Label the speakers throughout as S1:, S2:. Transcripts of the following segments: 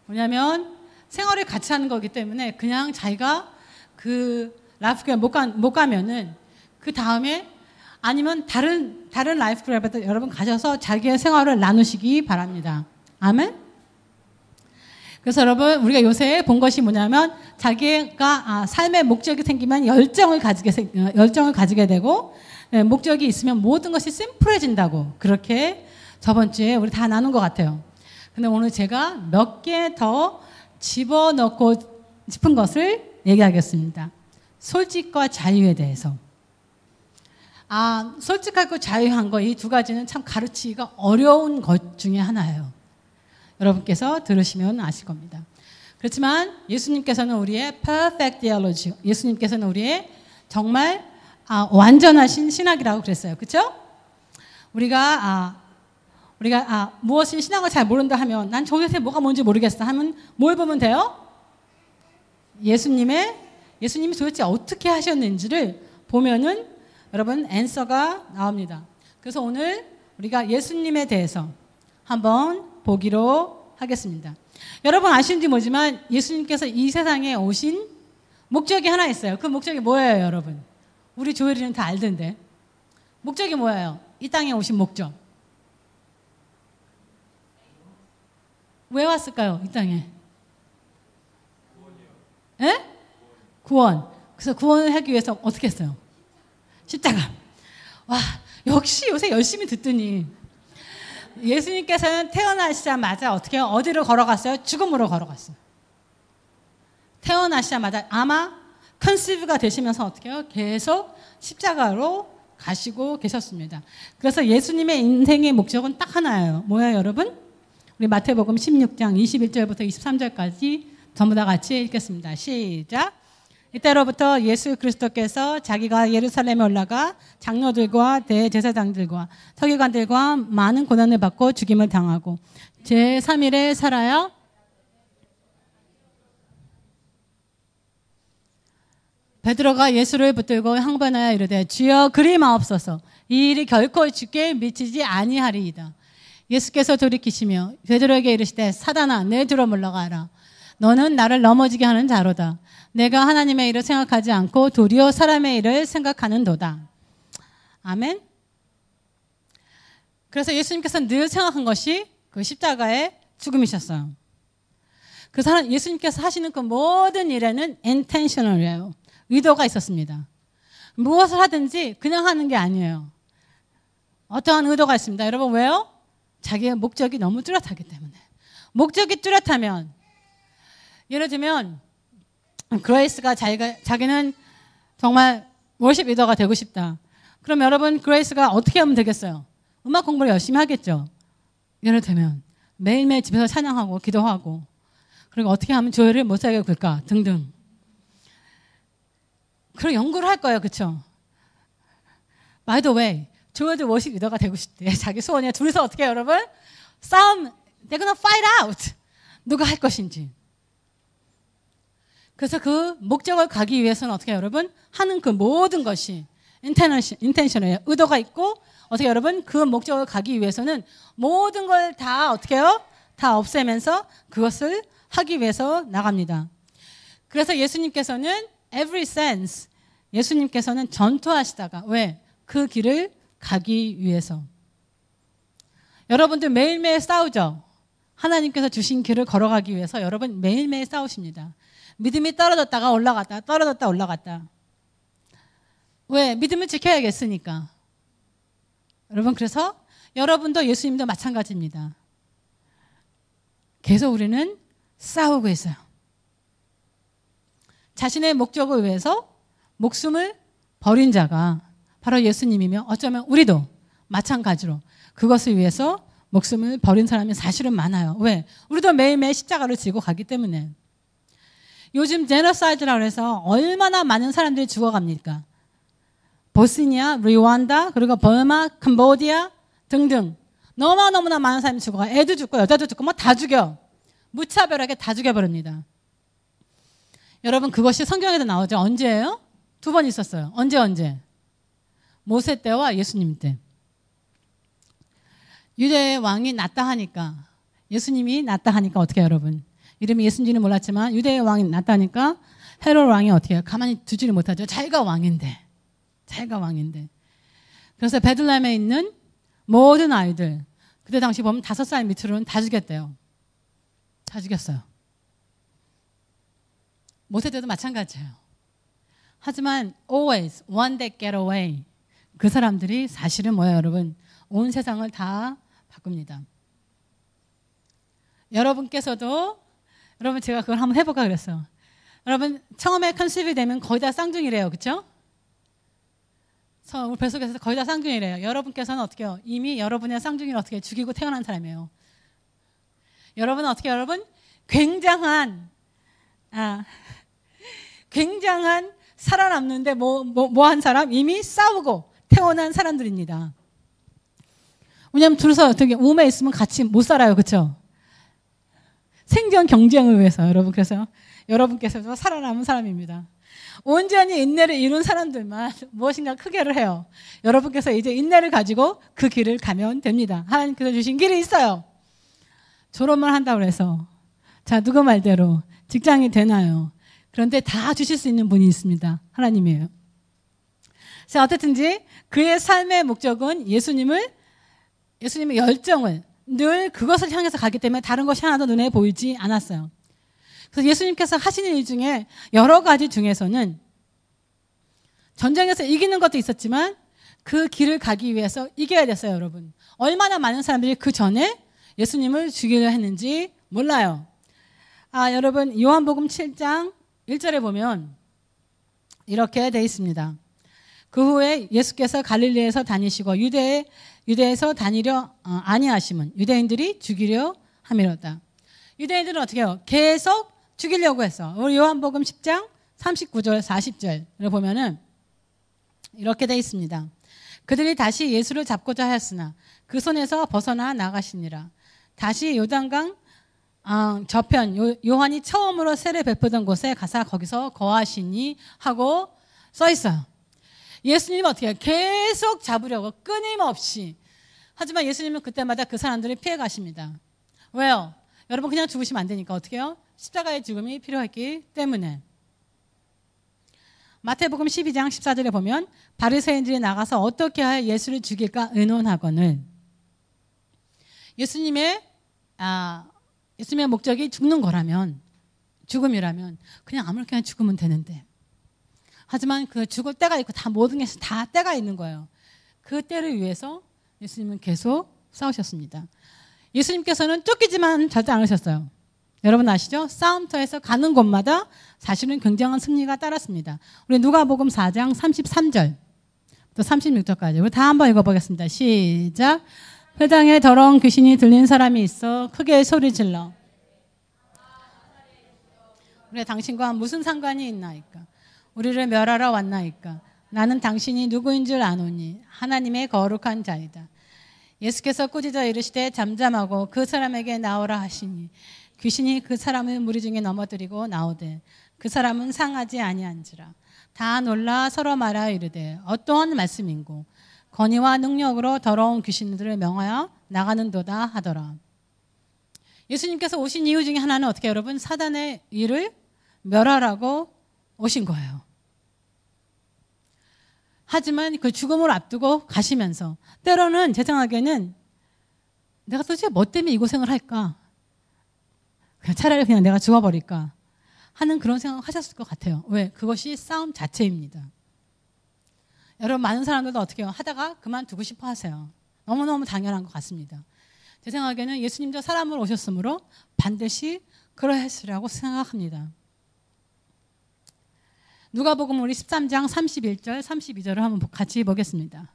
S1: 뭐냐면 생활을 같이 하는 거기 때문에 그냥 자기가 그 라이프교회 못 가면은 그 다음에 아니면 다른 라이프교회부터 여러분 가셔서 자기의 생활을 나누시기 바랍니다. 아멘. 그래서 여러분 우리가 요새 본 것이 뭐냐면 자기가 삶의 목적이 생기면 열정을 가지게 되고 목적이 있으면 모든 것이 심플해진다고 그렇게 저번 주에 우리 다 나눈 것 같아요. 근데 오늘 제가 몇 개 더 집어넣고 싶은 것을 얘기하겠습니다. 솔직과 자유에 대해서. 솔직하고 자유한 거 이 두 가지는 참 가르치기가 어려운 것 중에 하나예요. 여러분께서 들으시면 아실 겁니다. 그렇지만 예수님께서는 우리의 perfect theology, 예수님께서는 우리의 정말 완전하신 신학이라고 그랬어요. 그렇죠? 우리가 무엇인 신학을 잘 모른다 하면 난 저것에 뭐가 뭔지 모르겠어 하면 뭘 보면 돼요? 예수님이 도대체 어떻게 하셨는지를 보면은 여러분 앤서가 나옵니다. 그래서 오늘 우리가 예수님에 대해서 한번 보기로 하겠습니다. 여러분 아시는지 모르지만 예수님께서 이 세상에 오신 목적이 하나 있어요. 그 목적이 뭐예요, 여러분? 우리 조혜리는 다 알던데. 목적이 뭐예요? 이 땅에 오신 목적. 왜 왔을까요? 이 땅에. 예? 구원. 그래서 구원을 하기 위해서 어떻게 했어요? 십자가. 와, 역시 요새 열심히 듣더니 예수님께서는 태어나시자마자 어디로 걸어갔어요? 죽음으로 걸어갔어요. 태어나시자마자 아마 컨시브가 되시면서 어떻게 해요? 계속 십자가로 가시고 계셨습니다. 그래서 예수님의 인생의 목적은 딱 하나예요. 뭐예요, 여러분? 우리 마태복음 16장 21절부터 23절까지 전부 다 같이 읽겠습니다. 시작. 이때로부터 예수 그리스도께서 자기가 예루살렘에 올라가 장로들과 대제사장들과 서기관들과 많은 고난을 받고 죽임을 당하고 제3일에 살아야 베드로가 예수를 붙들고 항변하여 이르되 주여 그리 마옵소서 이 일이 결코 주께 미치지 아니하리이다. 예수께서 돌이키시며 베드로에게 이르시되 사단아 내 뒤로 물러가라. 너는 나를 넘어지게 하는 자로다. 내가 하나님의 일을 생각하지 않고 도리어 사람의 일을 생각하는도다. 아멘. 그래서 예수님께서는 늘 생각한 것이 그 십자가의 죽음이셨어요. 그래서 예수님께서 하시는 그 모든 일에는 intentional이에요. 의도가 있었습니다. 무엇을 하든지 그냥 하는 게 아니에요. 어떠한 의도가 있습니다. 여러분 왜요? 자기의 목적이 너무 뚜렷하기 때문에. 목적이 뚜렷하면 예를 들면 그레이스가 자기는 정말 월십 리더가 되고 싶다. 그럼 여러분 그레이스가 어떻게 하면 되겠어요? 음악 공부를 열심히 하겠죠. 예를 들면 매일매일 집에서 찬양하고 기도하고 그리고 어떻게 하면 조회를 못 살게 굴까 등등. 그런 연구를 할 거예요. 그렇죠? By the way, 조회도 월십 리더가 되고 싶대. 자기 소원이야. 둘이서 어떻게 해요, 여러분? 싸움, they're gonna fight out. 누가 할 것인지. 그래서 그 목적을 가기 위해서는 어떻게 해요, 여러분? 하는 그 모든 것이 intention이에요. 의도가 있고 어떻게 여러분? 그 목적을 가기 위해서는 모든 걸 다 어떻게 해요? 다 없애면서 그것을 하기 위해서 나갑니다. 그래서 예수님께서는 every sense 예수님께서는 전투하시다가 왜? 그 길을 가기 위해서. 여러분들 매일매일 싸우죠? 하나님께서 주신 길을 걸어가기 위해서 여러분 매일매일 싸우십니다. 믿음이 떨어졌다가 올라갔다, 떨어졌다 올라갔다. 왜? 믿음을 지켜야겠으니까. 여러분 그래서 여러분도 예수님도 마찬가지입니다. 계속 우리는 싸우고 있어요. 자신의 목적을 위해서 목숨을 버린 자가 바로 예수님이며 어쩌면 우리도 마찬가지로 그것을 위해서 목숨을 버린 사람이 사실은 많아요. 왜? 우리도 매일매일 십자가를 지고 가기 때문에. 요즘 제노사이드라고 해서 얼마나 많은 사람들이 죽어갑니까? 보스니아, 루안다, 그리고 버마, 캄보디아 등등 너무나 많은 사람이 죽어가. 애도 죽고 여자도 죽고 뭐 다 죽여. 무차별하게 다 죽여버립니다. 여러분 그것이 성경에도 나오죠. 언제예요? 2번 있었어요. 언제? 모세 때와 예수님 때. 유대의 왕이 낫다 하니까 예수님이 낫다 하니까 어떻게 해요, 여러분? 이름이 예수인지는 몰랐지만 유대의 왕이 났다니까 헤롯 왕이 어떻게 해요? 가만히 두지를 못하죠. 자기가 왕인데. 그래서 베들레헴에 있는 모든 아이들, 그때 당시 보면 5살 밑으로는 다 죽였대요. 다 죽였어요. 모세 때도 마찬가지예요. 하지만 always one that get away. 그 사람들이 사실은 뭐예요, 여러분? 온 세상을 다 바꿉니다. 여러분께서도, 여러분 제가 그걸 한번 해볼까 그랬어요. 여러분 처음에 컨셉이 되면 거의 다 쌍둥이래요. 그렇죠? 우리 뱃속에서 거의 다 쌍둥이래요. 여러분께서는 어떻게 해요? 이미 여러분의 쌍둥이를 어떻게 죽이고 태어난 사람이에요. 여러분은 어떻게 해요, 여러분? 굉장한 살아남는데 뭐한 사람? 이미 싸우고 태어난 사람들입니다. 왜냐하면 둘이서 어떻게 몸에 있으면 같이 못 살아요. 그렇죠? 생존 경쟁을 위해서 여러분. 그래서 여러분께서도 살아남은 사람입니다. 온전히 인내를 이룬 사람들만 무엇인가 크게를 해요. 여러분께서 이제 인내를 가지고 그 길을 가면 됩니다. 하나님께서 주신 길이 있어요. 졸업만 한다고 해서 자, 누구 말대로 직장이 되나요? 그런데 다 주실 수 있는 분이 있습니다. 하나님이에요. 자, 어쨌든지 그의 삶의 목적은 예수님의 열정을 늘 그것을 향해서 가기 때문에 다른 것이 하나도 눈에 보이지 않았어요. 그래서 예수님께서 하시는 일 중에 여러 가지 중에서는 전쟁에서 이기는 것도 있었지만 그 길을 가기 위해서 이겨야 됐어요, 여러분. 얼마나 많은 사람들이 그 전에 예수님을 죽이려 했는지 몰라요. 여러분 요한복음 7장 1절에 보면 이렇게 돼 있습니다. 그 후에 예수께서 갈릴리에서 다니시고 유대에서 다니려 아니하심은 유대인들이 죽이려 함이로다. 유대인들은 어떻게 해요? 계속 죽이려고 했어. 우리 요한복음 10장 39절 40절을 보면은 이렇게 돼 있습니다. 그들이 다시 예수를 잡고자 하였으나 그 손에서 벗어나 나가시니라. 다시 요단강 저편 요한이 처음으로 세례 베푸던 곳에 가서 거기서 거하시니 하고 써 있어요. 예수님은 어떻게 해요? 계속 잡으려고 끊임없이. 하지만 예수님은 그때마다 그 사람들을 피해 가십니다. 왜요? 여러분 그냥 죽으시면 안 되니까 어떻게 해요? 십자가의 죽음이 필요했기 때문에. 마태복음 12장 14절에 보면 바리새인들이 나가서 어떻게 하여 예수를 죽일까 의논하거늘. 예수님의 목적이 죽는 거라면, 죽음이라면 그냥 아무렇게나 죽으면 되는데. 하지만 그 죽을 때가 있고 다 모든 게 다 때가 있는 거예요. 그 때를 위해서 예수님은 계속 싸우셨습니다. 예수님께서는 쫓기지만 절대 않으셨어요. 여러분 아시죠? 싸움터에서 가는 곳마다 사실은 굉장한 승리가 따랐습니다. 우리 누가복음 4장 33절 또 36절까지 우리 다 한번 읽어보겠습니다. 시작. 회당에 더러운 귀신이 들린 사람이 있어 크게 소리질러 우리 당신과 무슨 상관이 있나이까? 우리를 멸하러 왔나이까? 나는 당신이 누구인 줄 아노니 하나님의 거룩한 자이다. 예수께서 꾸짖어 이르시되 잠잠하고 그 사람에게 나오라 하시니 귀신이 그 사람을 무리 중에 넘어뜨리고 나오되 그 사람은 상하지 아니한지라. 다 놀라 서로 말하여 이르되 어떠한 말씀인고 권위와 능력으로 더러운 귀신들을 명하여 나가는도다 하더라. 예수님께서 오신 이유 중에 하나는 어떻게 여러분? 사단의 일을 멸하라고 오신 거예요. 하지만 그 죽음을 앞두고 가시면서 때로는 제 생각에는 내가 도대체 뭐 때문에 이 고생을 할까? 차라리 그냥 내가 죽어버릴까? 하는 그런 생각을 하셨을 것 같아요. 왜? 그것이 싸움 자체입니다. 여러분 많은 사람들도 어떻게 해요? 하다가 그만두고 싶어 하세요. 너무너무 당연한 것 같습니다. 제 생각에는 예수님도 사람으로 오셨으므로 반드시 그러했으리라고 생각합니다. 누가복음 우리 13장 31절 32절을 한번 같이 보겠습니다.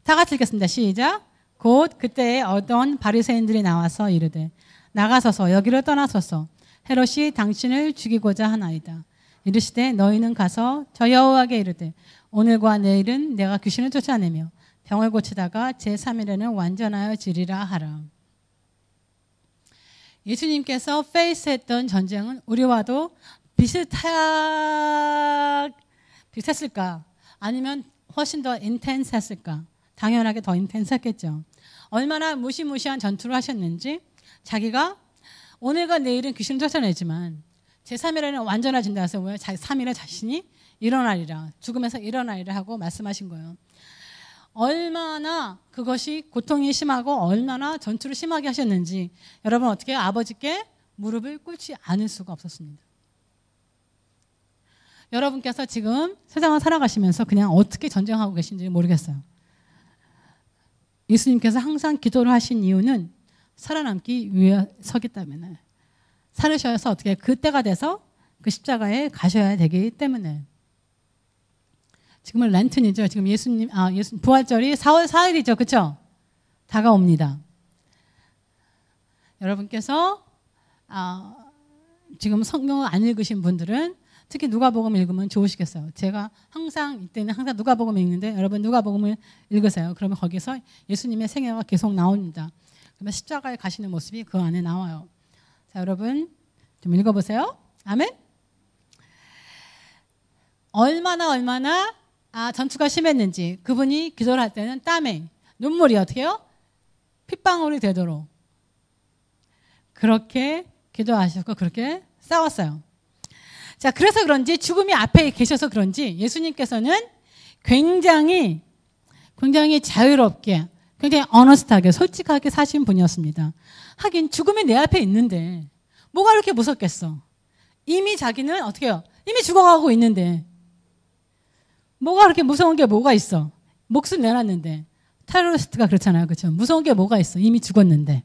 S1: 다 같이 읽겠습니다. 시작. 곧 그때에 어떤 바리새인들이 나와서 이르되 나가서서 여기를 떠나소서 헤롯이 당신을 죽이고자 하나이다. 이르시되 너희는 가서 저 여호와께 이르되 오늘과 내일은 내가 귀신을 쫓아내며 병을 고치다가 제3일에는 완전하여 지리라 하라. 예수님께서 페이스했던 전쟁은 우리와도 비슷했을까? 아니면 훨씬 더 인텐스했을까? 당연하게 더 인텐스했겠죠. 얼마나 무시무시한 전투를 하셨는지 자기가 오늘과 내일은 귀신을 쫓아내지만 제3일에는 완전해진다 해서 왜 3일에 자신이 일어나리라, 죽음에서 일어나리라 하고 말씀하신 거예요. 얼마나 그것이 고통이 심하고 얼마나 전투를 심하게 하셨는지 여러분 어떻게 아버지께 무릎을 꿇지 않을 수가 없었습니다. 여러분께서 지금 세상을 살아가시면서 그냥 어떻게 전쟁하고 계신지 모르겠어요. 예수님께서 항상 기도를 하신 이유는 살아남기 위해서기 때문에, 살으셔서 어떻게 그때가 돼서 그 십자가에 가셔야 되기 때문에. 지금은 렌튼이죠. 지금 예수님 부활절이 4월 4일이죠. 그렇죠? 다가옵니다. 여러분께서 지금 성경을 안 읽으신 분들은 특히 누가복음 읽으면 좋으시겠어요. 제가 항상 이때는 항상 누가복음 읽는데 여러분 누가복음을 읽으세요. 그러면 거기서 예수님의 생애가 계속 나옵니다. 그러면 십자가에 가시는 모습이 그 안에 나와요. 자, 여러분 좀 읽어보세요. 아멘. 얼마나 전투가 심했는지 그분이 기도를 할 때는 땀에 눈물이 어떻게 해요? 핏방울이 되도록 그렇게 기도하셨고 그렇게 싸웠어요. 자, 그래서 그런지 죽음이 앞에 계셔서 그런지 예수님께서는 굉장히 자유롭게, 굉장히 어너스트하게, 솔직하게 사신 분이었습니다. 하긴 죽음이 내 앞에 있는데 뭐가 이렇게 무섭겠어? 이미 자기는 어떻게 해요? 이미 죽어가고 있는데 뭐가 그렇게 무서운 게 뭐가 있어? 목숨 내놨는데. 테러리스트가 그렇잖아요. 그렇죠? 무서운 게 뭐가 있어? 이미 죽었는데.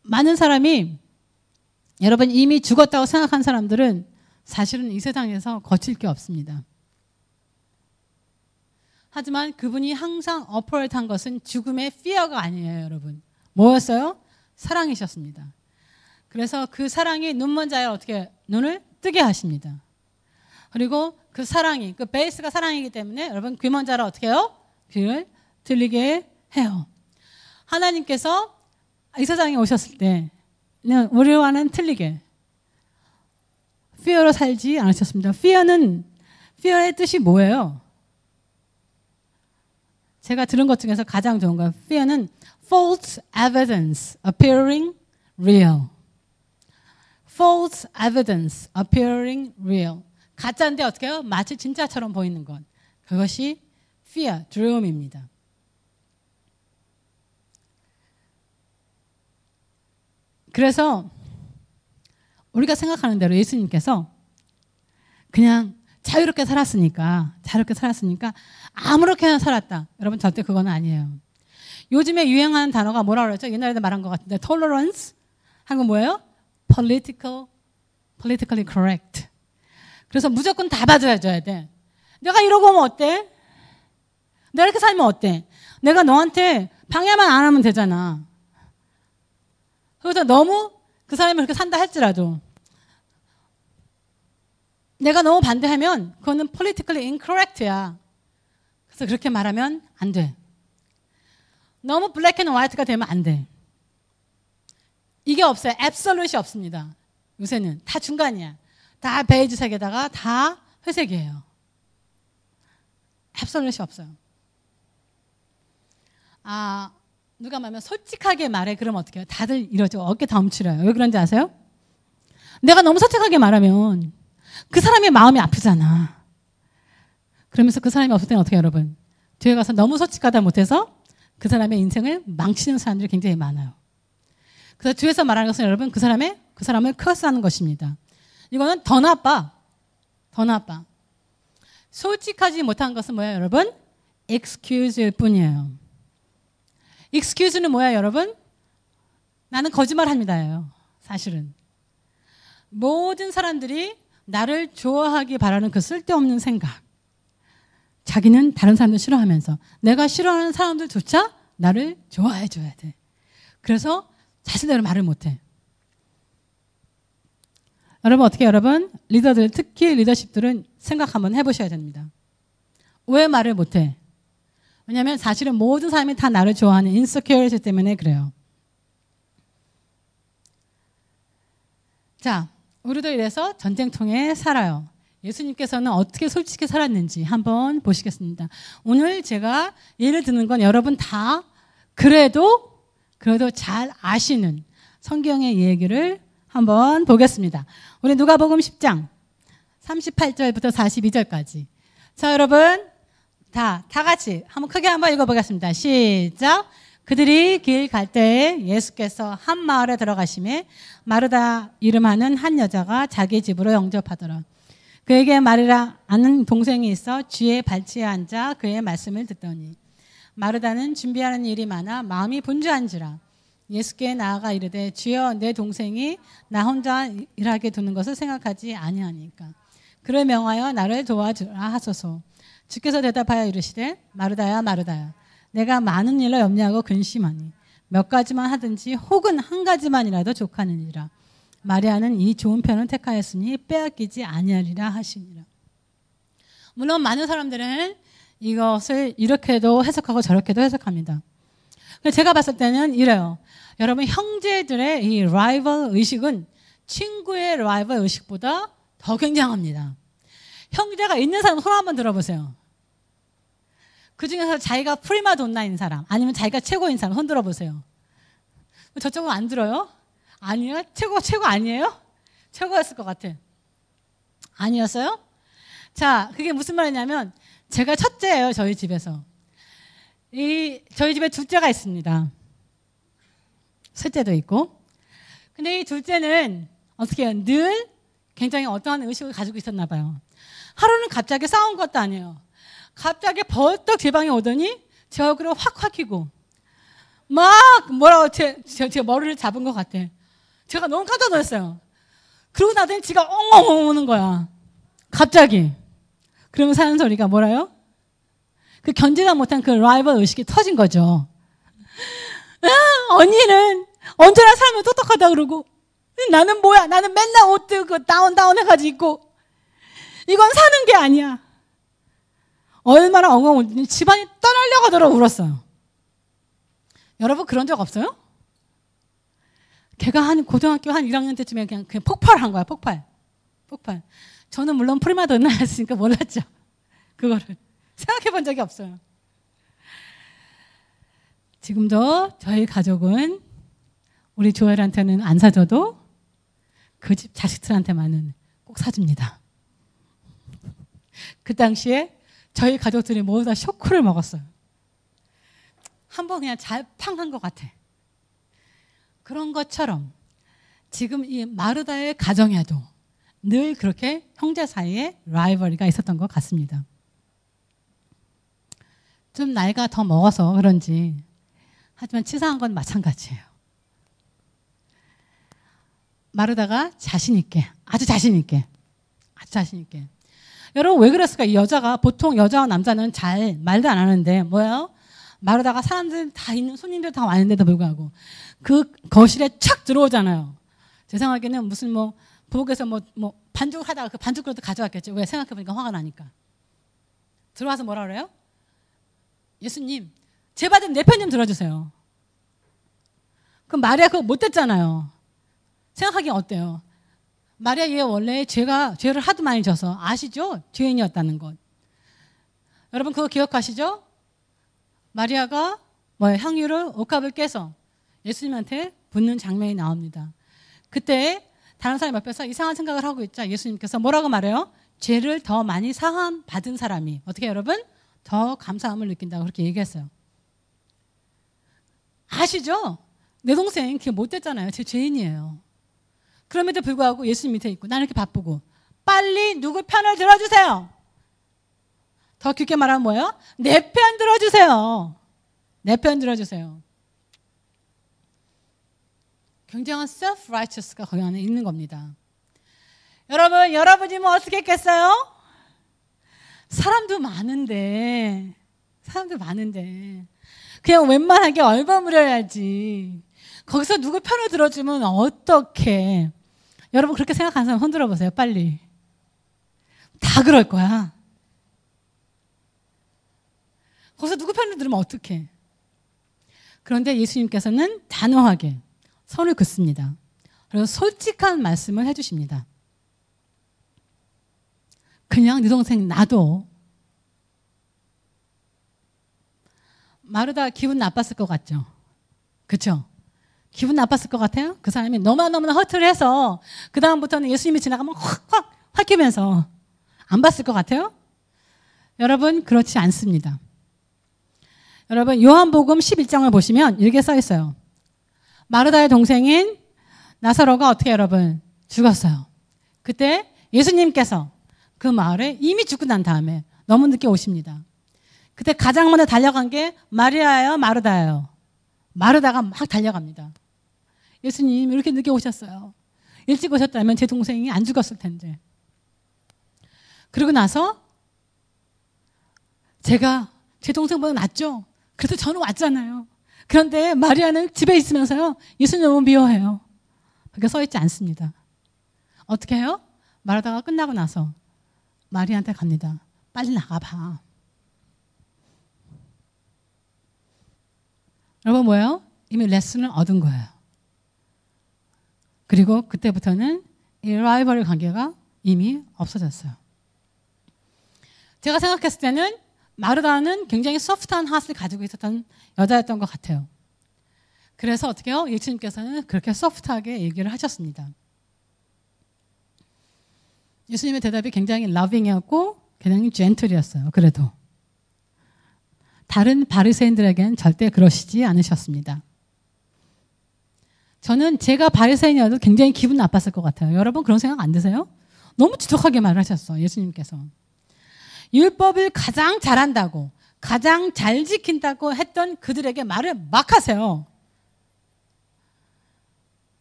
S1: 많은 사람이 여러분 이미 죽었다고 생각한 사람들은 사실은 이 세상에서 거칠 게 없습니다. 하지만 그분이 항상 어퍼레이트한 것은 죽음의 fear가 아니에요. 여러분. 뭐였어요? 사랑이셨습니다. 그래서 그 사랑이 눈먼 자를 어떻게 눈을 뜨게 하십니다. 그리고 그 사랑이 그 베이스가 사랑이기 때문에 여러분 귀 먼 자를 어떻게 해요? 귀를 들리게 해요. 하나님께서 이 세상에 오셨을 때 우리와는 틀리게 fear로 살지 않으셨습니다. fear의 뜻이 뭐예요? 제가 들은 것 중에서 가장 좋은 거예요. fear는 false evidence appearing real. false evidence appearing real. 가짜인데 어떻게 해요? 마치 진짜처럼 보이는 것. 그것이 fear, 두려움입니다. 그래서 우리가 생각하는 대로 예수님께서 그냥 자유롭게 살았으니까 아무렇게나 살았다. 여러분 절대 그건 아니에요. 요즘에 유행하는 단어가 뭐라 그러죠? 옛날에도 말한 것 같은데 tolerance 한 건 뭐예요? politically correct. 그래서 무조건 다 받아줘야 돼. 내가 이러고 하면 어때? 내가 이렇게 살면 어때? 내가 너한테 방해만 안 하면 되잖아. 그래서 너무 그 사람이 그렇게 산다 할지라도 내가 너무 반대하면 그거는 politically incorrect야. 그래서 그렇게 말하면 안 돼. 너무 black and white가 되면 안 돼. 이게 없어요. absolute이 없습니다. 요새는 다 중간이야. 다 베이지색에다가 다 회색이에요. absolute이 없어요. 누가 말하면 솔직하게 말해. 그러면 어떻게 해요? 다들 이러죠. 어깨 다 움츠려요. 왜 그런지 아세요? 내가 너무 솔직하게 말하면 그 사람의 마음이 아프잖아. 그러면서 그 사람이 없을 때는 어떻게 해요, 여러분? 뒤에 가서 너무 솔직하다 못해서 그 사람의 인생을 망치는 사람들이 굉장히 많아요. 그래서 뒤에서 말하는 것은 여러분 그 사람을 커스하는 것입니다. 이거는 더 나빠. 솔직하지 못한 것은 뭐예요, 여러분? excuse일 뿐이에요. excuse는 뭐야, 여러분? 나는 거짓말합니다예요. 사실은 모든 사람들이 나를 좋아하기 바라는 그 쓸데없는 생각. 자기는 다른 사람들 싫어하면서 내가 싫어하는 사람들조차 나를 좋아해줘야 돼. 그래서 자신대로 말을 못해. 여러분 리더들, 특히 리더십들은 생각 한번 해보셔야 됩니다. 왜 말을 못해? 왜냐하면 사실은 모든 사람이 다 나를 좋아하는 인세큐리티 때문에 그래요. 자, 우리도 이래서 전쟁통에 살아요. 예수님께서는 어떻게 솔직히 살았는지 한번 보시겠습니다. 오늘 제가 예를 드는 건 여러분 다 그래도 잘 아시는 성경의 얘기를 한번 보겠습니다. 우리 누가복음 10장 38절부터 42절까지. 자, 여러분 다 같이 한번 크게 한번 읽어보겠습니다. 시작. 그들이 길 갈 때에 예수께서 한 마을에 들어가시매 마르다 이름하는 한 여자가 자기 집으로 영접하더라. 그에게 마리라 아는 동생이 있어 쥐의 발치에 앉아 그의 말씀을 듣더니 마르다는 준비하는 일이 많아 마음이 분주한지라 예수께 나아가 이르되 주여 내 동생이 나 혼자 일하게 두는 것을 생각하지 아니하니까 그를 명하여 나를 도와주라 하소서. 주께서 대답하여 이르시되 마르다야 마르다야 내가 많은 일로 염려하고 근심하니 몇 가지만 하든지 혹은 한 가지만이라도 족하느니라. 마리아는 이 좋은 편을 택하였으니 빼앗기지 아니하리라 하시니라. 물론 많은 사람들은 이것을 이렇게도 해석하고 저렇게도 해석합니다. 제가 봤을 때는 이래요. 여러분 형제들의 이 라이벌 의식은 친구의 라이벌 의식보다 더 굉장합니다. 형제가 있는 사람 손 한번 들어보세요. 그 중에서 자기가 프리마돈나인 사람 아니면 자기가 최고인 사람 손 들어보세요. 저쪽은 안 들어요? 아니요. 최고 아니에요? 최고였을 것 같아. 아니었어요? 자, 그게 무슨 말이냐면 제가 첫째예요. 저희 집에서. 저희 집에 둘째가 있습니다. 셋째도 있고. 근데 이 둘째는 어떻게 해요? 늘 굉장히 어떠한 의식을 가지고 있었나 봐요. 하루는 갑자기 싸운 것도 아니에요. 갑자기 벌떡 제 방에 오더니 제 얼굴을 확 휘고 막 뭐라고 제 머리를 잡은 것 같아. 제가 너무 깜짝 놀랐어요. 그러고 나더니 지가 엉엉 우는 거야. 갑자기. 그러면서 하는 소리가 뭐라요? 그 견디다 못한 그 라이벌 의식이 터진 거죠. 언니는 언제나 살면 똑똑하다 그러고 나는 뭐야? 나는 맨날 옷 그 다운 해가지고 입고 이건 사는 게 아니야. 얼마나 엉엉 울더니 집안이 떠나려고 들어 울었어요. 여러분 그런 적 없어요? 걔가 고등학교 한 1학년 때쯤에 그냥 폭발한 거야. 폭발. 저는 물론 프리마돈나였으니까 몰랐죠. 그거를 생각해 본 적이 없어요. 지금도 저희 가족은 우리 조엘한테는 안 사줘도 그 집 자식들한테만은 꼭 사줍니다. 그 당시에 저희 가족들이 모두 다 쇼크를 먹었어요. 한번 그냥 잘 팡한 것 같아. 그런 것처럼 지금 이 마르다의 가정에도 늘 그렇게 형제 사이에 라이벌리가 있었던 것 같습니다. 좀 나이가 더 먹어서 그런지 하지만 치사한 건 마찬가지예요. 마르다가 아주 자신 있게 여러분 왜 그랬을까? 이 여자가 보통 여자와 남자는 잘 말도 안 하는데 뭐예요? 마르다가 사람들 다 있는 손님들 다 왔는데도 불구하고 그 거실에 착 들어오잖아요. 제 생각에는 무슨 부엌에서 반죽을 하다가 그 반죽 그릇도 가져왔겠죠. 왜? 생각해보니까 화가 나니까. 들어와서 뭐라 그래요? 예수님 제발 좀 내 편 좀 들어주세요. 그럼 마리아 그거 못됐잖아요. 생각하기엔 어때요? 마리아 얘 원래 죄를 하도 많이 져서 아시죠? 죄인이었다는 것. 여러분 그거 기억하시죠? 마리아가 향유를 옥합을 깨서 예수님한테 붓는 장면이 나옵니다. 그때 다른 사람 옆에서 이상한 생각을 하고 있자 예수님께서 뭐라고 말해요? 죄를 더 많이 사함 받은 사람이 어떻게 여러분? 더 감사함을 느낀다고 그렇게 얘기했어요. 아시죠? 내 동생 그게 못됐잖아요. 제 죄인이에요. 그럼에도 불구하고 예수님 밑에 있고 나는 이렇게 바쁘고 빨리 누구 편을 들어주세요. 더 깊게 말하면 뭐예요? 내 편 들어주세요. 내 편 들어주세요. 굉장한 self-righteous가 거기 안에 있는 겁니다. 여러분이 어떻게 했겠어요? 사람도 많은데 그냥 웬만하게 얼버무려야지. 거기서 누구 편을 들어주면 어떡해. 여러분 그렇게 생각하는 사람 흔들어 보세요. 빨리. 다 그럴 거야. 거기서 누구 편을 들으면 어떡해. 그런데 예수님께서는 단호하게 선을 긋습니다. 그래서 솔직한 말씀을 해주십니다. 그냥 네 동생 놔둬. 마르다 기분 나빴을 것 같죠? 그렇죠? 기분 나빴을 것 같아요? 그 사람이 너무너무나 허트를 해서 그 다음부터는 예수님이 지나가면 확 끼면서 안 봤을 것 같아요? 여러분, 그렇지 않습니다. 여러분, 요한복음 11장을 보시면 이렇게 써 있어요. 마르다의 동생인 나사로가 어떻게 여러분 죽었어요. 그때 예수님께서 그 마을에 이미 죽고 난 다음에 너무 늦게 오십니다. 그때 가장 먼저 달려간 게 마리아예요, 마르다예요? 마르다가 막 달려갑니다. 예수님 이렇게 늦게 오셨어요. 일찍 오셨다면 제 동생이 안 죽었을 텐데. 그러고 나서 제가 제 동생보다 낫죠? 그래서 저는 왔잖아요. 그런데 마리아는 집에 있으면서요. 예수님 너무 미워해요. 그렇게 써 있지 않습니다. 어떻게 해요? 마르다가 끝나고 나서 마리아한테 갑니다. 빨리 나가봐. 여러분 뭐예요? 이미 레슨을 얻은 거예요. 그리고 그때부터는 이 라이벌 관계가 이미 없어졌어요. 제가 생각했을 때는 마르다는 굉장히 소프트한 핫을 가지고 있었던 여자였던 것 같아요. 그래서 어떻게 해요? 예수님께서는 그렇게 소프트하게 얘기를 하셨습니다. 예수님의 대답이 굉장히 러빙이었고 굉장히 젠틀이었어요. 그래도 다른 바리새인들에게는 절대 그러시지 않으셨습니다. 저는 제가 바리새인이어도 굉장히 기분 나빴을 것 같아요. 여러분 그런 생각 안 드세요? 너무 지독하게 말하셨어. 예수님께서. 율법을 가장 잘한다고 가장 잘 지킨다고 했던 그들에게 말을 막 하세요.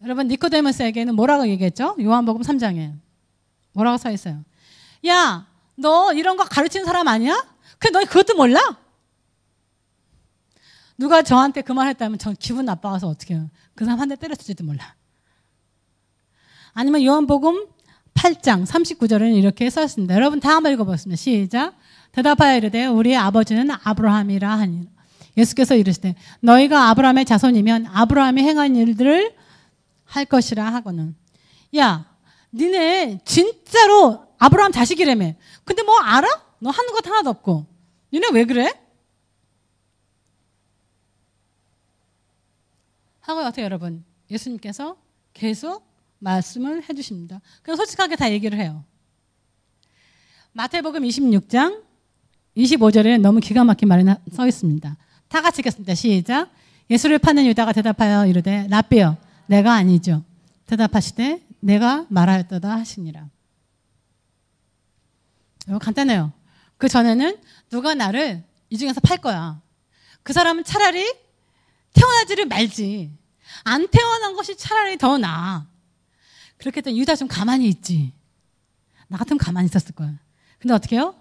S1: 여러분 니코데모스에게는 뭐라고 얘기했죠? 요한복음 3장에 뭐라고 써 있어요? 야, 너 이런 거 가르치는 사람 아니야? 근데 너 그것도 몰라? 누가 저한테 그 말 했다면 전 기분 나빠서 어떻게 해요? 그 사람 한 대 때렸을지도 몰라. 아니면 요한복음 8장 39절에는 이렇게 써있습니다. 여러분 다 한번 읽어보겠습니다. 시작. 대답하여 이르되 우리의 아버지는 아브라함이라 하니 예수께서 이르시되 너희가 아브라함의 자손이면 아브라함이 행한 일들을 할 것이라 하고는 야 니네 진짜로 아브라함 자식이라며. 근데 뭐 알아? 너 하는 것 하나도 없고. 니네 왜 그래? 하고 어떻게 여러분 예수님께서 계속 말씀을 해주십니다. 그냥 솔직하게 다 얘기를 해요. 마태복음 26장 25절에는 너무 기가 막힌 말이 써 있습니다. 다 같이 읽겠습니다. 시작. 예수를 파는 유다가 대답하여 이르되 라삐여 내가 아니죠. 대답하시되 내가 말하였도다 하시니라. 이거 간단해요. 그 전에는 누가 나를 이 중에서 팔 거야. 그 사람은 차라리 태어나지를 말지. 안 태어난 것이 차라리 더 나아. 그렇게 했더니 유다 좀 가만히 있지. 나 같으면 가만히 있었을 거야. 근데 어떻게 해요?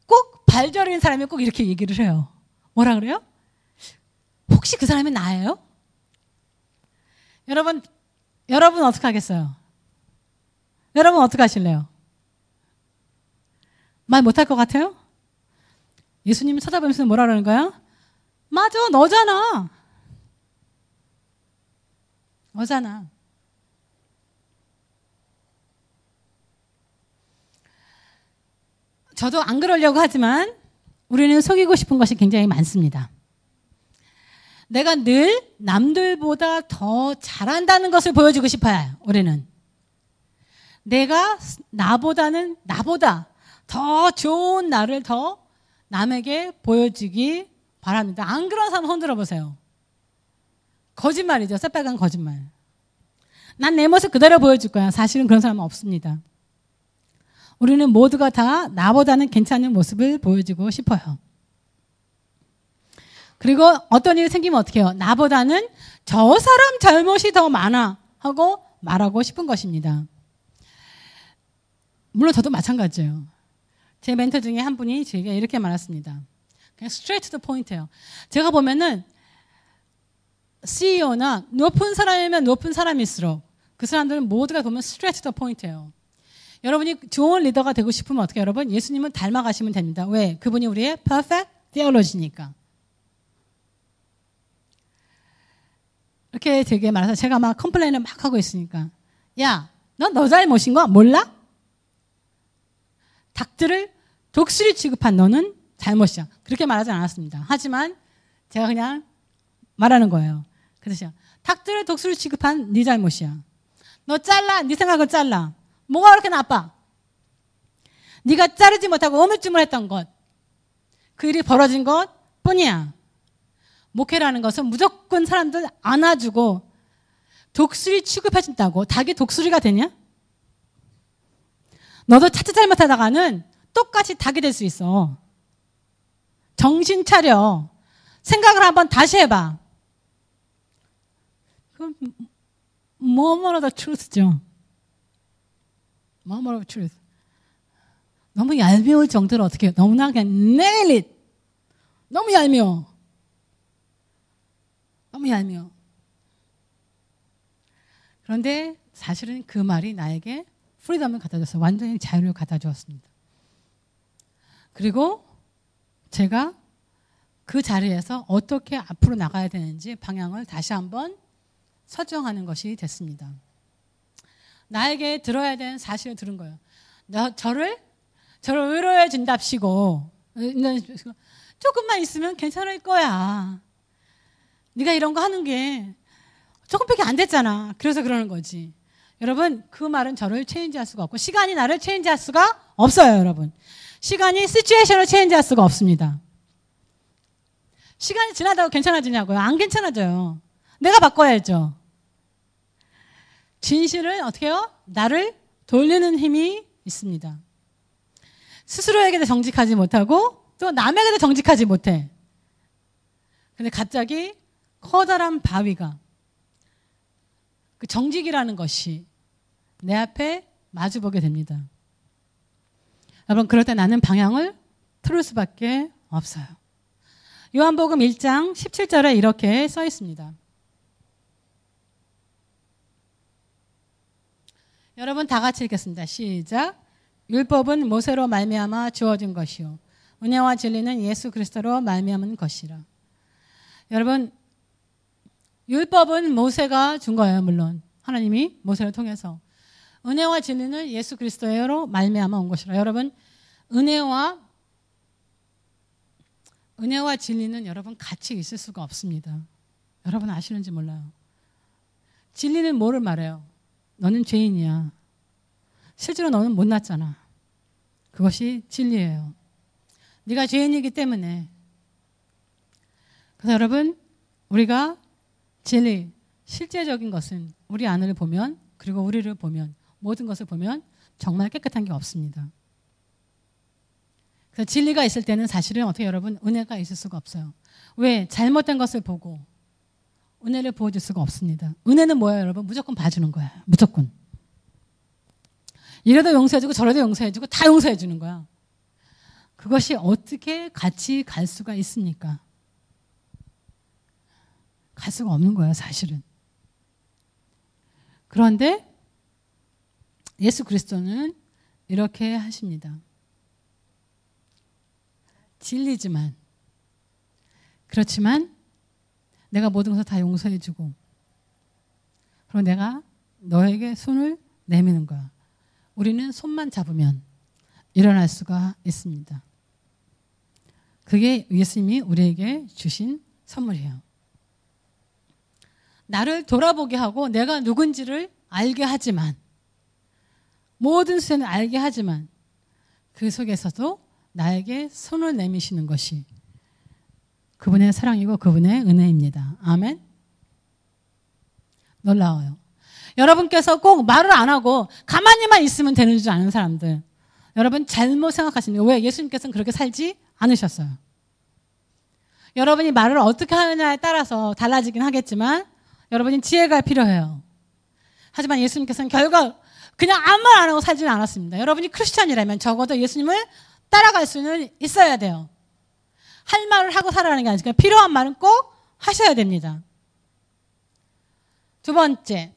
S1: 꼭 발저린 사람이 꼭 이렇게 얘기를 해요. 뭐라 그래요? 혹시 그 사람이 나예요? 여러분 어떻게 하겠어요? 여러분 어떻게 하실래요? 말 못할 것 같아요? 예수님이 쳐다보면서 뭐라 그러는 거야? 맞아, 너잖아. 너잖아. 저도 안 그러려고 하지만 우리는 속이고 싶은 것이 굉장히 많습니다. 내가 늘 남들보다 더 잘한다는 것을 보여주고 싶어요. 우리는. 내가 나보다 더 좋은 나를 더 남에게 보여주기 바랍니다. 안 그런 사람 손 들어보세요. 거짓말이죠. 새빨간 거짓말. 난 내 모습 그대로 보여줄 거야. 사실은 그런 사람은 없습니다. 우리는 모두가 다 나보다는 괜찮은 모습을 보여주고 싶어요. 그리고 어떤 일이 생기면 어떻게 해요? 나보다는 저 사람 잘못이 더 많아 하고 말하고 싶은 것입니다. 물론 저도 마찬가지예요. 제 멘토 중에 한 분이 제게 이렇게 말했습니다. 그냥 straight to the point예요. 제가 보면은 CEO나 높은 사람이면 높은 사람일수록 그 사람들은 모두가 보면 straight to the point예요. 여러분이 좋은 리더가 되고 싶으면 어떻게 여러분? 예수님은 닮아가시면 됩니다. 왜? 그분이 우리의 perfect theology니까. 이렇게 되게 말해서 제가 막 컴플레인을 막 하고 있으니까 야, 넌 너 잘못인 거 몰라? 닭들을 독수리 취급한 너는 잘못이야. 그렇게 말하지 않았습니다. 하지만 제가 그냥 말하는 거예요. 그래서 닭들을 독수리 취급한 네 잘못이야. 너 잘라. 네 생각을 잘라. 뭐가 그렇게 나빠? 네가 자르지 못하고 오물쭈물했던 것. 그 일이 벌어진 것 뿐이야. 목회라는 것은 무조건 사람들 안아주고 독수리 취급해준다고 닭이 독수리가 되냐? 너도 차차 잘못하다가는 똑같이 닭이 될 수 있어. 정신 차려. 생각을 한번 다시 해봐. 그럼 more of the truth죠. more of the truth. 너무 얄미울 정도로 어떻게 해요? 너무나 그냥 nail it. 너무 얄미워. 너무 얄미워. 그런데 사실은 그 말이 나에게 프리덤을 갖다 줬어요. 완전히 자유를 갖다 주었습니다. 그리고 제가 그 자리에서 어떻게 앞으로 나가야 되는지 방향을 다시 한번 설정하는 것이 됐습니다. 나에게 들어야 되는 사실을 들은 거예요. 저를 위로해 준답시고 조금만 있으면 괜찮을 거야. 네가 이런 거 하는 게 조금밖에 안 됐잖아. 그래서 그러는 거지. 여러분, 그 말은 저를 체인지할 수가 없고 시간이 나를 체인지할 수가 없어요. 여러분, 시간이 시츄에이션을 체인지할 수가 없습니다. 시간이 지나다고 괜찮아지냐고요? 안 괜찮아져요. 내가 바꿔야죠. 진실은 어떻게 해요? 나를 돌리는 힘이 있습니다. 스스로에게도 정직하지 못하고 또 남에게도 정직하지 못해. 근데 갑자기 커다란 바위가, 그 정직이라는 것이 내 앞에 마주보게 됩니다. 여러분, 그럴 때 나는 방향을 틀을 수밖에 없어요. 요한복음 1장 17절에 이렇게 써 있습니다. 여러분 다 같이 읽겠습니다. 시작. 율법은 모세로 말미암아 주어진 것이요 은혜와 진리는 예수 그리스도로 말미암은 것이라. 여러분, 율법은 모세가 준 거예요. 물론 하나님이 모세를 통해서. 은혜와 진리는 예수 그리스도로 말미암아 온 것이라. 여러분, 은혜와 진리는 여러분 같이 있을 수가 없습니다. 여러분 아시는지 몰라요. 진리는 뭐를 말해요? 너는 죄인이야. 실제로 너는 못났잖아. 그것이 진리예요. 네가 죄인이기 때문에. 그래서 여러분, 우리가 진리, 실제적인 것은 우리 안을 보면, 그리고 우리를 보면, 모든 것을 보면 정말 깨끗한 게 없습니다. 그래서 진리가 있을 때는 사실은 어떻게 여러분, 은혜가 있을 수가 없어요. 왜? 잘못된 것을 보고 은혜를 보여줄 수가 없습니다. 은혜는 뭐예요, 여러분? 무조건 봐주는 거야. 무조건. 이래도 용서해주고 저래도 용서해주고 다 용서해주는 거야. 그것이 어떻게 같이 갈 수가 있습니까? 갈 수가 없는 거예요, 사실은. 그런데 예수 그리스도는 이렇게 하십니다. 진리지만, 그렇지만 내가 모든 것을 다 용서해주고, 그리고 내가 너에게 손을 내미는 거야. 우리는 손만 잡으면 일어날 수가 있습니다. 그게 예수님이 우리에게 주신 선물이에요. 나를 돌아보게 하고 내가 누군지를 알게 하지만, 모든 수혜는 알게 하지만 그 속에서도 나에게 손을 내미시는 것이 그분의 사랑이고 그분의 은혜입니다. 아멘. 놀라워요. 여러분께서 꼭 말을 안 하고 가만히만 있으면 되는 줄 아는 사람들, 여러분 잘못 생각하십니다. 왜? 예수님께서는 그렇게 살지 않으셨어요. 여러분이 말을 어떻게 하느냐에 따라서 달라지긴 하겠지만 여러분이 지혜가 필요해요. 하지만 예수님께서는 결국 그냥 아무 말 안 하고 살지는 않았습니다. 여러분이 크리스찬이라면 적어도 예수님을 따라갈 수는 있어야 돼요. 할 말을 하고 살아가는 게 아니라 필요한 말은 꼭 하셔야 됩니다. 두 번째,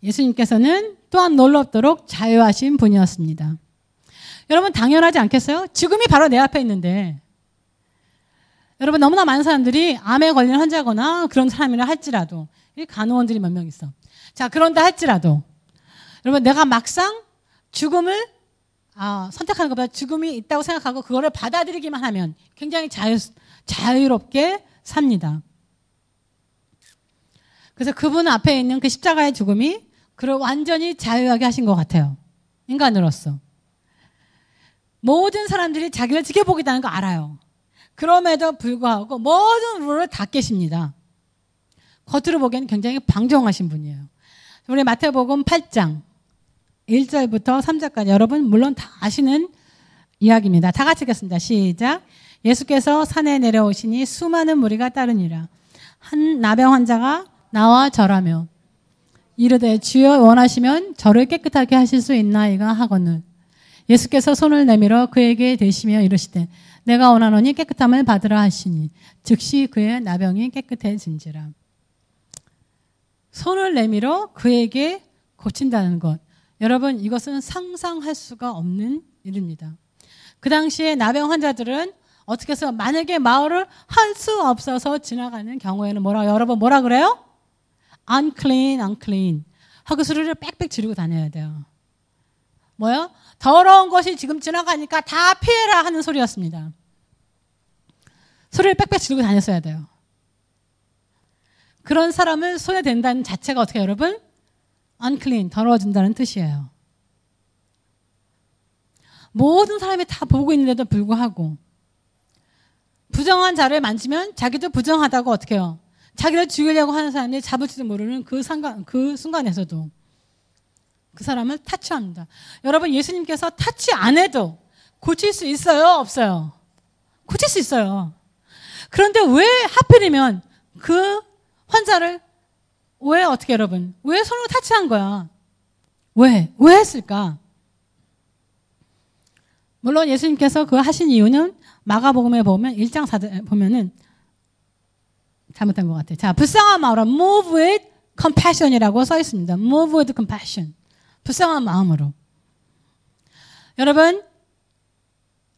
S1: 예수님께서는 또한 놀랍도록 자유하신 분이었습니다. 여러분 당연하지 않겠어요? 지금이 바로 내 앞에 있는데, 여러분 너무나 많은 사람들이 암에 걸린 환자거나 그런 사람이라 할지라도, 간호원들이 몇 명 있어. 자, 그런다 할지라도 여러분, 내가 막상 죽음을 선택하는 것보다 죽음이 있다고 생각하고 그거를 받아들이기만 하면 굉장히 자유롭게 삽니다. 그래서 그분 앞에 있는 그 십자가의 죽음이 그를 완전히 자유하게 하신 것 같아요. 인간으로서. 모든 사람들이 자기를 지켜보겠다는 거 알아요. 그럼에도 불구하고 모든 룰을 다 깨십니다. 겉으로 보기에는 굉장히 방종하신 분이에요. 우리 마태복음 8장 1절부터 3절까지 여러분 물론 다 아시는 이야기입니다. 다 같이 읽겠습니다. 시작. 예수께서 산에 내려오시니 수많은 무리가 따르니라. 한 나병 환자가 나와 절하며 이르되 주여 원하시면 저를 깨끗하게 하실 수 있나이까 하거늘 예수께서 손을 내밀어 그에게 대시며 이르시되 내가 원하노니 깨끗함을 받으라 하시니 즉시 그의 나병이 깨끗해진지라. 손을 내밀어 그에게 고친다는 것. 여러분 이것은 상상할 수가 없는 일입니다. 그 당시에 나병 환자들은 어떻게 해서 만약에 마을을 할 수 없어서 지나가는 경우에는 여러분 뭐라 그래요? unclean, unclean 하고 소리를 빽빽 지르고 다녀야 돼요. 뭐요? 더러운 것이 지금 지나가니까 다 피해라 하는 소리였습니다. 소리를 빽빽 지르고 다녔어야 돼요. 그런 사람을 손에 댄다는 자체가 어떻게 여러분? unclean, 더러워진다는 뜻이에요. 모든 사람이 다 보고 있는데도 불구하고 부정한 자를 만지면 자기도 부정하다고 어떻게 해요? 자기를 죽이려고 하는 사람이 잡을지도 모르는 그 순간에서도 그 사람을 타치합니다. 여러분 예수님께서 타치 안 해도 고칠 수 있어요? 없어요? 고칠 수 있어요. 그런데 왜 하필이면 그 환자를 왜 어떻게 여러분? 왜 손으로 타치한 거야? 왜 했을까? 물론 예수님께서 그 하신 이유는 마가복음에 보면 1장 4절 보면은 잘못된 것 같아요. 자, 불쌍한 마음으로 move with compassion이라고 써 있습니다. move with compassion. 불쌍한 마음으로. 여러분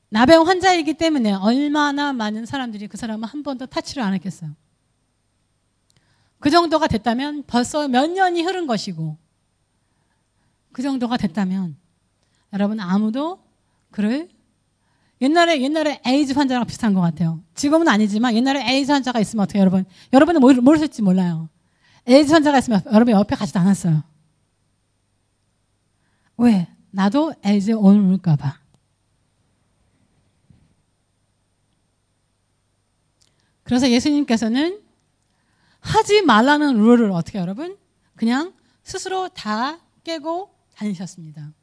S1: 나병 환자이기 때문에 얼마나 많은 사람들이 그 사람을 한 번도 타치를 안 했겠어요. 그 정도가 됐다면 벌써 몇 년이 흐른 것이고 그 정도가 됐다면 여러분 아무도 그를 옛날에 에이즈 환자랑 비슷한 것 같아요. 지금은 아니지만 옛날에 에이즈 환자가 있으면 어떻게 여러분은 모르실지 몰라요. 에이즈 환자가 있으면 여러분 옆에 가지도 않았어요. 왜? 나도 에이즈에 옮을까 봐. 그래서 예수님께서는 하지 말라는 룰을 어떻게 여러분? 그냥 스스로 다 깨고 다니셨습니다.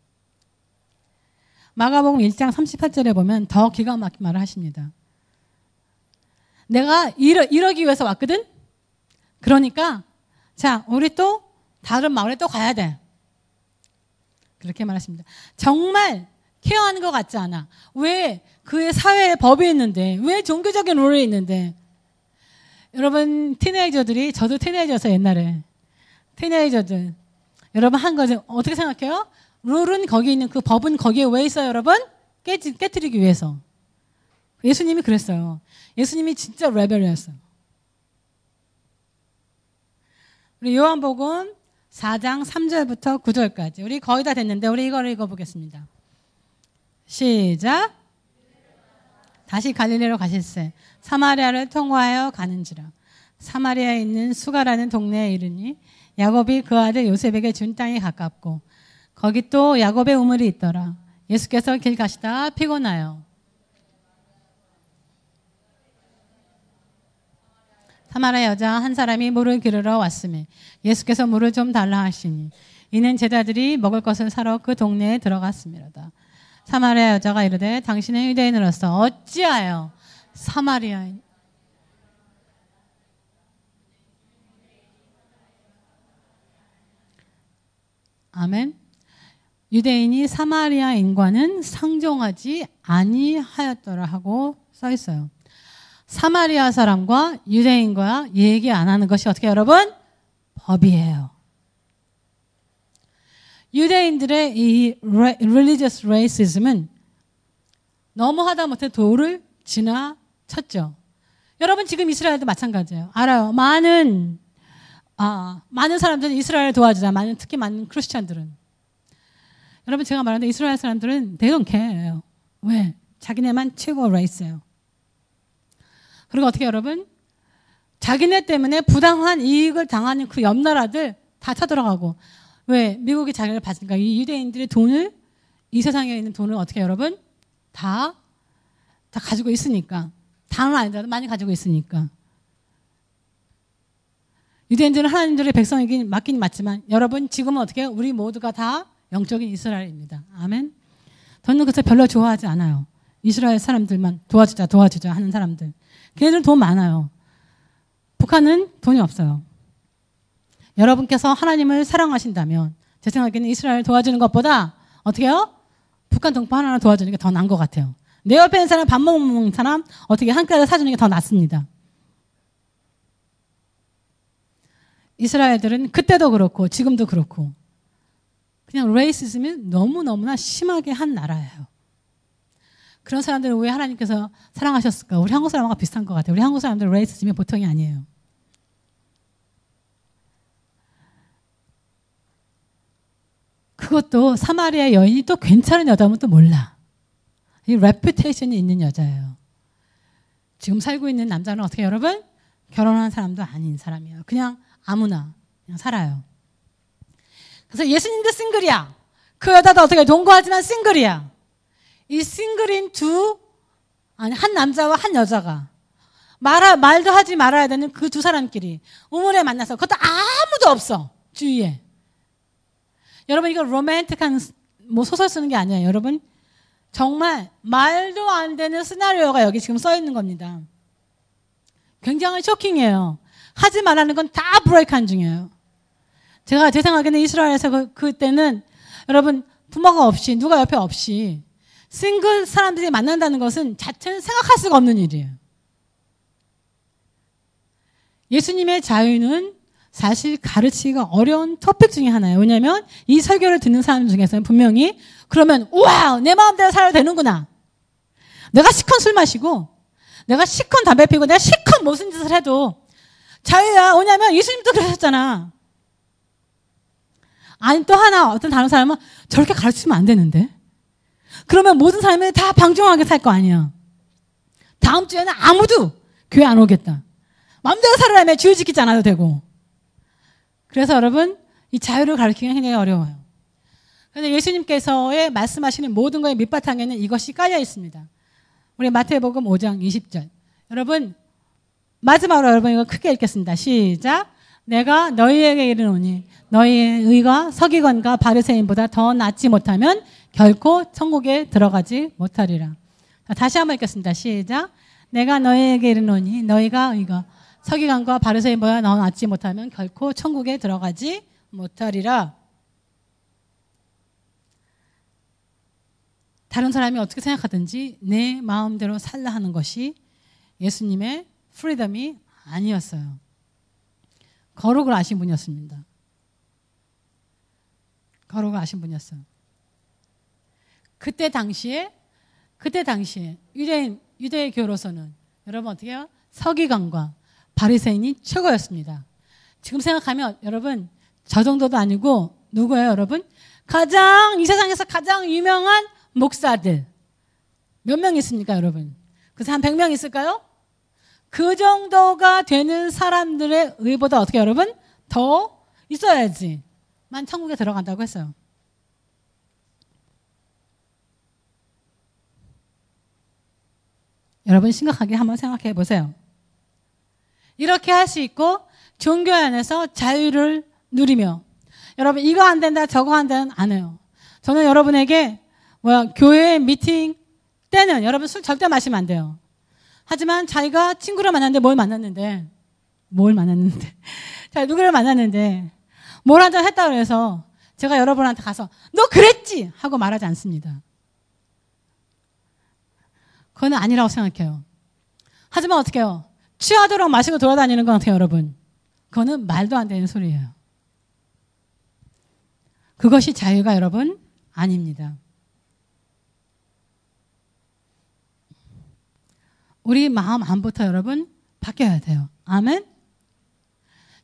S1: 마가복음 1장 38절에 보면 더 기가 막힌 말을 하십니다. 내가 이러기 위해서 왔거든? 그러니까 자 우리 또 다른 마을에 또 가야 돼. 그렇게 말하십니다. 정말 케어하는 것 같지 않아. 왜 그의 사회에 법이 있는데 왜 종교적인 룰이 있는데 여러분 티네이저들이 저도 티네이저였어요. 옛날에 티네이저들 여러분 한 거죠. 어떻게 생각해요? 룰은 거기 있는 그 법은 거기에 왜 있어요 여러분? 깨뜨리기 위해서. 예수님이 그랬어요. 예수님이 진짜 레벨이었어요. 우리 요한복음 4장 3절부터 9절까지 우리 거의 다 됐는데 우리 이거를 읽어보겠습니다. 시작. 다시 갈릴리로 가실새 사마리아를 통과하여 가는지라. 사마리아에 있는 수가라는 동네에 이르니 야곱이 그 아들 요셉에게 준 땅이 가깝고 거기 또 야곱의 우물이 있더라. 예수께서 길 가시다 피곤하여 사마리아 여자 한 사람이 물을 기르러 왔으며 예수께서 물을 좀 달라 하시니 이는 제자들이 먹을 것을 사러 그 동네에 들어갔습니다. 사마리아 여자가 이르되 당신은 유대인으로서 어찌하여 사마리아인 아멘. 유대인이 사마리아인과는 상종하지 아니하였더라 하고 써 있어요. 사마리아 사람과 유대인과 얘기 안 하는 것이 어떻게 여러분? 법이에요. 유대인들의 이 religious racism은 너무 하다못해 도를 지나쳤죠. 여러분 지금 이스라엘도 마찬가지예요. 알아요. 많은 사람들은 이스라엘을 도와주자. 특히 많은 크리스찬들은. 여러분 제가 말하는데 이스라엘 사람들은 they don't care예요. 왜? 자기네만 최고 레이스예요. 그리고 어떻게 여러분? 자기네 때문에 부당한 이익을 당하는 그 옆 나라들 다 쳐들어가고 왜? 미국이 자기를 받으니까 이 유대인들의 돈을 이 세상에 있는 돈을 어떻게 여러분? 다 가지고 있으니까 다는 아니더라도 많이 가지고 있으니까 유대인들은 하나님들의 백성이긴 맞긴 맞지만 여러분 지금은 어떻게 해요? 우리 모두가 다 영적인 이스라엘입니다. 아멘. 저는 그래서 별로 좋아하지 않아요. 이스라엘 사람들만 도와주자 하는 사람들. 걔네들 돈 많아요. 북한은 돈이 없어요. 여러분께서 하나님을 사랑하신다면 제 생각에는 이스라엘 도와주는 것보다 어떻게 해요? 북한 동포 하나 도와주는 게 더 나은 것 같아요. 내 옆에 있는 사람 밥 먹는 사람 어떻게 한 그릇 사주는 게 더 낫습니다. 이스라엘들은 그때도 그렇고 지금도 그렇고 그냥 레이시즘이 너무너무나 심하게 한 나라예요. 그런 사람들을 왜 하나님께서 사랑하셨을까? 우리 한국 사람과 비슷한 것 같아요. 우리 한국 사람들 레이시즘이 보통이 아니에요. 그것도 사마리아 여인이 또 괜찮은 여자면 또 몰라. 이 레퓨테이션이 있는 여자예요. 지금 살고 있는 남자는 어떻게 여러분? 결혼한 사람도 아닌 사람이에요. 그냥 아무나 그냥 살아요. 그래서 예수님도 싱글이야. 그 여자도 어떻게 동거하지만 싱글이야. 이 싱글인 한 남자와 한 여자가 말도 하지 말아야 되는 그 두 사람끼리 우물에 만나서 그것도 아무도 없어. 주위에. 여러분 이거 로맨틱한 소설 쓰는 게 아니에요. 여러분 정말 말도 안 되는 시나리오가 여기 지금 써 있는 겁니다. 굉장히 쇼킹해요. 하지 말라는 건 다 브레이크한 중이에요. 제 생각에는 이스라엘에서 그때는 여러분 부모가 없이 누가 옆에 없이 싱글 사람들이 만난다는 것은 자체는 생각할 수가 없는 일이에요. 예수님의 자유는 사실 가르치기가 어려운 토픽 중에 하나예요. 왜냐하면 이 설교를 듣는 사람 중에서는 분명히 그러면 우와 내 마음대로 살아도 되는구나. 내가 실컷 술 마시고 내가 실컷 담배 피우고 내가 실컷 무슨 짓을 해도 자유야. 왜냐하면 예수님도 그러셨잖아. 아니 또 하나 어떤 다른 사람은 저렇게 가르치면 안 되는데 그러면 모든 사람이 다 방종하게 살 거 아니야. 다음 주에는 아무도 교회 안 오겠다. 마음대로 살아라며 주의 지키지 않아도 되고. 그래서 여러분 이 자유를 가르치기가 굉장히 어려워요. 그런데 예수님께서의 말씀하시는 모든 것의 밑바탕에는 이것이 깔려 있습니다. 우리 마태복음 5장 20절. 여러분 마지막으로 여러분 이거 크게 읽겠습니다. 시작. 내가 너희에게 이르노니 너희의 의가 서기관과 바리새인보다 더 낫지 못하면 결코 천국에 들어가지 못하리라. 자, 다시 한번 읽겠습니다. 시작. 내가 너희에게 이르노니 너희가 의가 서기관과 바리새인보다 더 낫지 못하면 결코 천국에 들어가지 못하리라. 다른 사람이 어떻게 생각하든지 내 마음대로 살라 하는 것이 예수님의 프리덤이 아니었어요. 거룩을 아신 분이었습니다. 거룩을 아신 분이었어요. 그때 당시에 유대의 교로서는 여러분 어떻게 해요? 서기관과 바리새인이 최고였습니다. 지금 생각하면 여러분 저 정도도 아니고 누구예요 여러분? 이 세상에서 가장 유명한 목사들 몇 명 있습니까 여러분? 그래서 한 100명 있을까요? 그 정도가 되는 사람들의 의보다 어떻게 여러분? 더 있어야지만 천국에 들어간다고 했어요. 여러분 심각하게 한번 생각해 보세요. 이렇게 할 수 있고 종교 안에서 자유를 누리며 여러분 이거 안 된다 저거 안 된다 안 해요. 저는 여러분에게 교회 미팅 때는 여러분 술 절대 마시면 안 돼요. 하지만 자기가 친구를 만났는데 뭘 만났는데 자 누구를 만났는데 뭘 한잔 했다 그래서 제가 여러분한테 가서 너 그랬지 하고 말하지 않습니다. 그건 아니라고 생각해요. 하지만 어떻게 해요? 취하도록 마시고 돌아다니는 건 어떻게 해요, 여러분? 그거는 말도 안 되는 소리예요. 그것이 자유가 여러분 아닙니다. 우리 마음 안부터 여러분 바뀌어야 돼요. 아멘?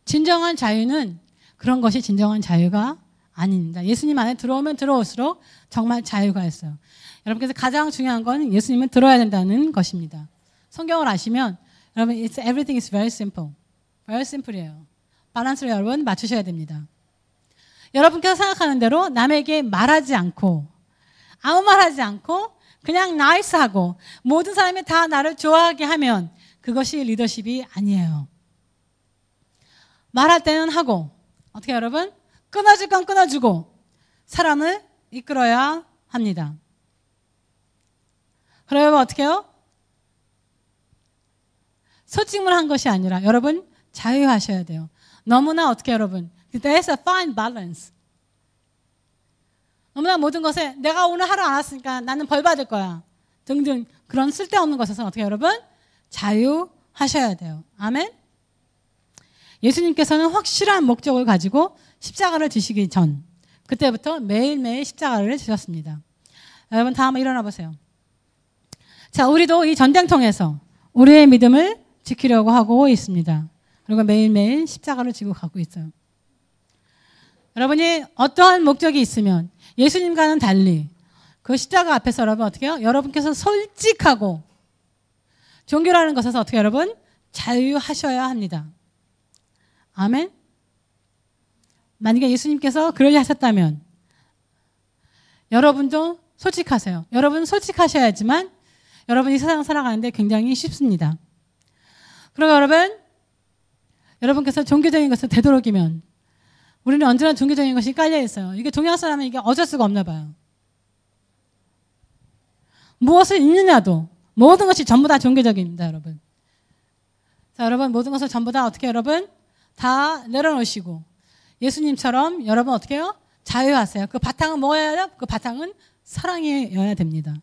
S1: 진정한 자유는 그런 것이 진정한 자유가 아닙니다. 예수님 안에 들어오면 들어올수록 정말 자유가 있어요. 여러분께서 가장 중요한 건 예수님을 들어야 된다는 것입니다. 성경을 아시면 여러분 everything is very simple. very simple이에요. 밸런스를 여러분 맞추셔야 됩니다. 여러분께서 생각하는 대로 남에게 말하지 않고 아무 말하지 않고 그냥 나이스하고 모든 사람이 다 나를 좋아하게 하면 그것이 리더십이 아니에요. 말할 때는 하고 어떻게 여러분? 끊어줄 건 끊어주고 사람을 이끌어야 합니다. 그러면 어떻게 해요? 소직물한 것이 아니라 여러분 자유하셔야 돼요. 너무나 어떻게 여러분? There's a fine balance. 너무나 모든 것에 내가 오늘 하루 안 왔으니까 나는 벌 받을 거야. 등등 그런 쓸데없는 것에서 어떻게 여러분? 자유하셔야 돼요. 아멘? 예수님께서는 확실한 목적을 가지고 십자가를 지시기 전 그때부터 매일매일 십자가를 지셨습니다. 여러분 다 한번 일어나 보세요. 자, 우리도 이 전쟁통에서 우리의 믿음을 지키려고 하고 있습니다. 그리고 매일매일 십자가를 지고 가고 있어요. 여러분이 어떠한 목적이 있으면 예수님과는 달리 그 십자가 앞에서 여러분 어떻게 해요? 여러분께서 솔직하고 종교라는 것에서 어떻게 여러분? 자유하셔야 합니다. 아멘? 만약에 예수님께서 그러지 하셨다면 여러분도 솔직하세요. 여러분 솔직하셔야지만 여러분이 세상 살아가는데 굉장히 쉽습니다. 그리고 여러분께서 종교적인 것을 되도록이면 우리는 언제나 종교적인 것이 깔려 있어요. 이게 동양 사람은 이게 어쩔 수가 없나 봐요. 무엇을 읽느냐도 모든 것이 전부 다 종교적입니다, 여러분. 자, 여러분 모든 것을 전부 다 어떻게 여러분 다 내려놓으시고 예수님처럼 여러분 어떻게 해요? 자유하세요. 그 바탕은 뭐여야 돼요? 그 바탕은 사랑이어야 됩니다.